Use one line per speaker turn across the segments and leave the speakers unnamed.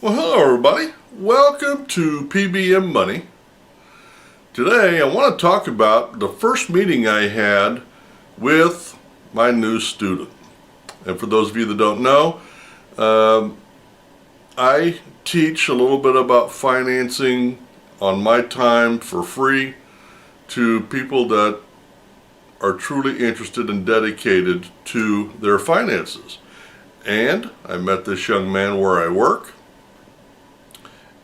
Well, hello everybody. Welcome to P.B.M. Money. Today I want to talk about the first meeting I had with my new student. And for those of you that don't know, I teach a little bit about financing on my time for free to people that are truly interested and dedicated to their finances. And I met this young man where I work.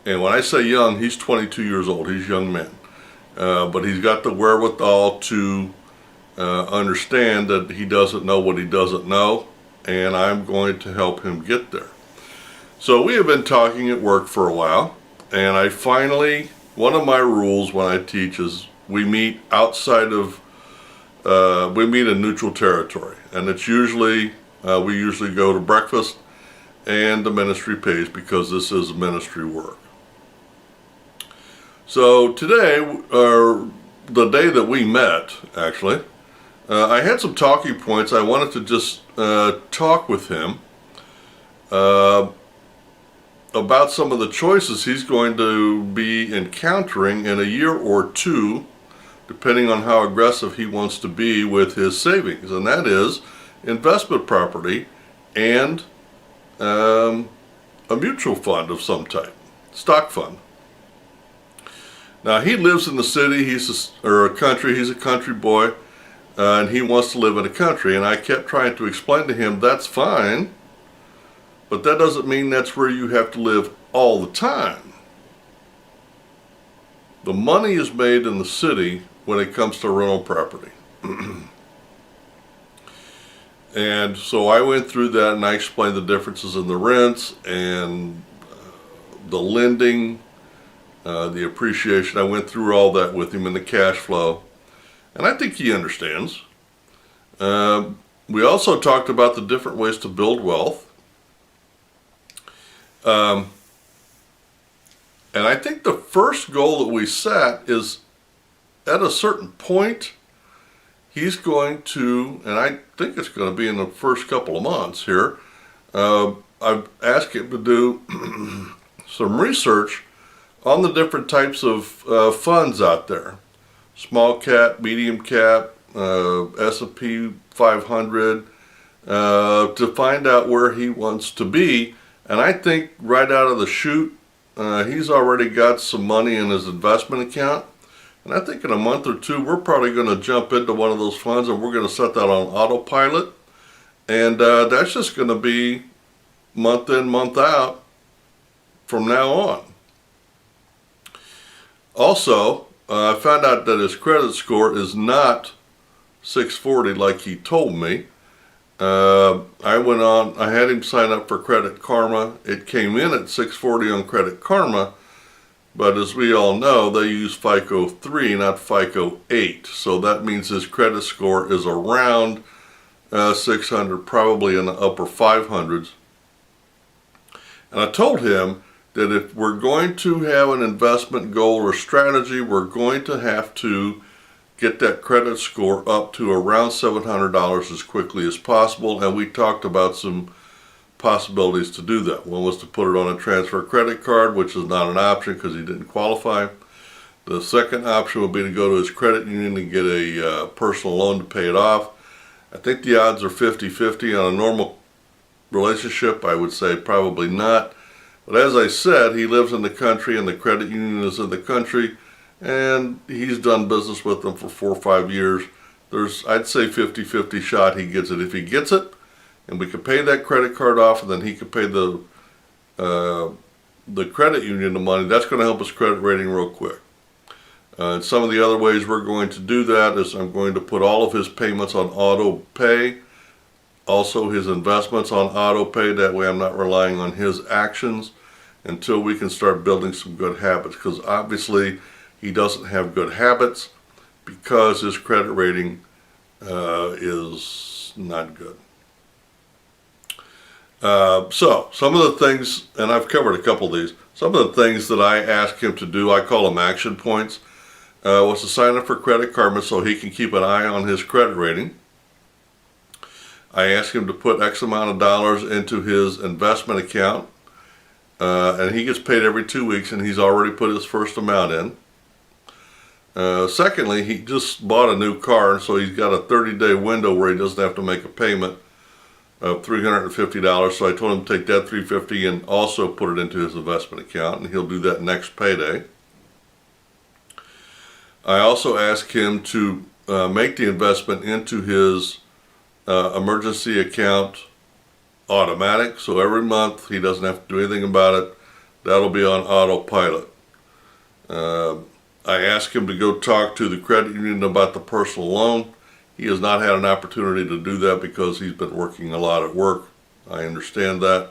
And when I say young, he's 22 years old. He's a young man. But he's got the wherewithal to understand that he doesn't know what he doesn't know. And I'm going to help him get there. So we have been talking at work for a while. And I finally, one of my rules when I teach is we meet outside of, we meet in neutral territory. And it's usually, we usually go to breakfast and the ministry pays because this is ministry work. So today, or the day that we met, actually, I had some talking points. I wanted to just talk with him about some of the choices he's going to be encountering in a year or two, depending on how aggressive he wants to be with his savings. And that is investment property and a mutual fund of some type, stock fund. Now he lives in the city, he's a country boy, and he wants to live in a country. And I kept trying to explain to him that's fine, but that doesn't mean that's where you have to live all the time. The money is made in the city when it comes to rental property. And so I went through that and I explained the differences in the rents and the lending, the appreciation. I went through all that with him and the cash flow. And I think he understands. We also talked about the different ways to build wealth. And I think the first goal that we set is at a certain point, he's going to, and I think it's going to be in the first couple of months here, I've asked him to do some research on the different types of funds out there. Small cap, medium cap, S&P 500, to find out where he wants to be. And I think right out of the chute, he's already got some money in his investment account. And I think in a month or two, we're probably going to jump into one of those funds and we're going to set that on autopilot. And that's just going to be month in, month out from now on. Also, I found out that his credit score is not 640 like he told me. I had him sign up for Credit Karma. It came in at 640 on Credit Karma, but as we all know, they use FICO 3, not FICO 8. So that means his credit score is around 600, probably in the upper 500s. And I told him that if we're going to have an investment goal or strategy, we're going to have to get that credit score up to around $700 as quickly as possible. And we talked about some possibilities to do that. One was to put it on a transfer credit card, which is not an option because he didn't qualify. The second option would be to go to his credit union and get a personal loan to pay it off. I think the odds are 50-50 on a normal relationship. I would say probably not. But as I said, he lives in the country and the credit union is in the country, and he's done business with them for 4 or 5 years. There's, I'd say, 50-50 shot he gets it. If he gets it, and we could pay that credit card off, and then he could pay the credit union the money, that's going to help his credit rating real quick. And some of the other ways we're going to do that is I'm going to put all of his payments on auto pay. Also his investments on auto pay, that way I'm not relying on his actions until we can start building some good habits, because obviously he doesn't have good habits because his credit rating is not good. So some of the things, and I've covered a couple of these, some of the things that I asked him to do, I call them action points, was to sign up for Credit Karma so he can keep an eye on his credit rating. I asked him to put X amount of dollars into his investment account. and he gets paid every 2 weeks, and he's already put his first amount in. Secondly, he just bought a new car, so he's got a 30-day window where he doesn't have to make a payment of $350. So I told him to take that $350 and also put it into his investment account, and he'll do that next payday. I also asked him to make the investment into his emergency account automatic, so every month he doesn't have to do anything about it. That'll be on autopilot. I asked him to go talk to the credit union about the personal loan. He has not had an opportunity to do that because he's been working a lot at work. I understand that.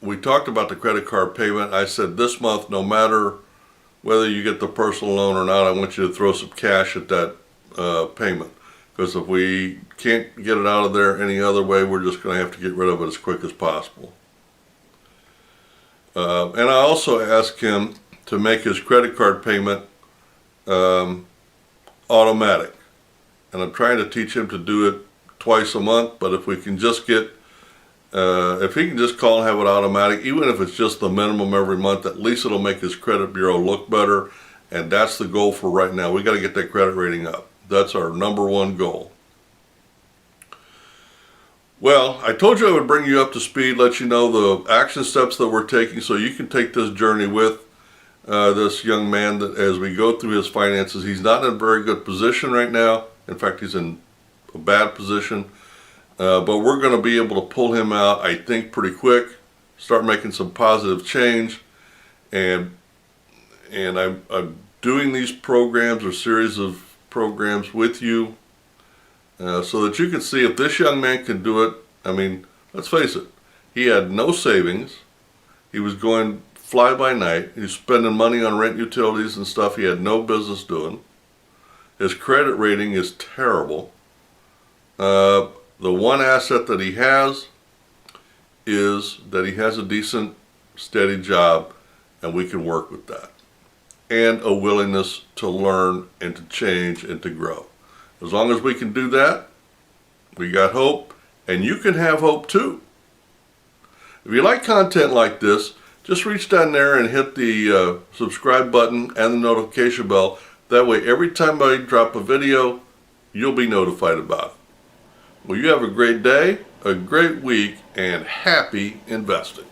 We talked about the credit card payment. I said this month, no matter whether you get the personal loan or not, I want you to throw some cash at that payment. Because if we can't get it out of there any other way, we're just going to have to get rid of it as quick as possible. And I also asked him to make his credit card payment automatic. And I'm trying to teach him to do it twice a month, but if we can just get, if he can just call and have it automatic, even if it's just the minimum every month, at least it'll make his credit bureau look better. And that's the goal for right now. We got to get that credit rating up. That's our #1 goal. Well, I told you I would bring you up to speed, let you know the action steps that we're taking so you can take this journey with this young man that as we go through his finances. He's not in a very good position right now. In fact, he's in a bad position. But we're going to be able to pull him out, I think, pretty quick, start making some positive change. And I'm doing these programs or series of programs with you so that you can see if this young man can do it. I mean, let's face it, he had no savings. He was going fly by night. He was spending money on rent, utilities and stuff he had no business doing. His credit rating is terrible. The one asset that he has is that he has a decent, steady job, and we can work with that. And a willingness to learn and to change and to grow. As long as we can do that, we got hope, and you can have hope too. If you like content like this, just reach down there and hit the subscribe button and the notification bell. That way, every time I drop a video, you'll be notified about it. Well, you have a great day, a great week, and happy investing.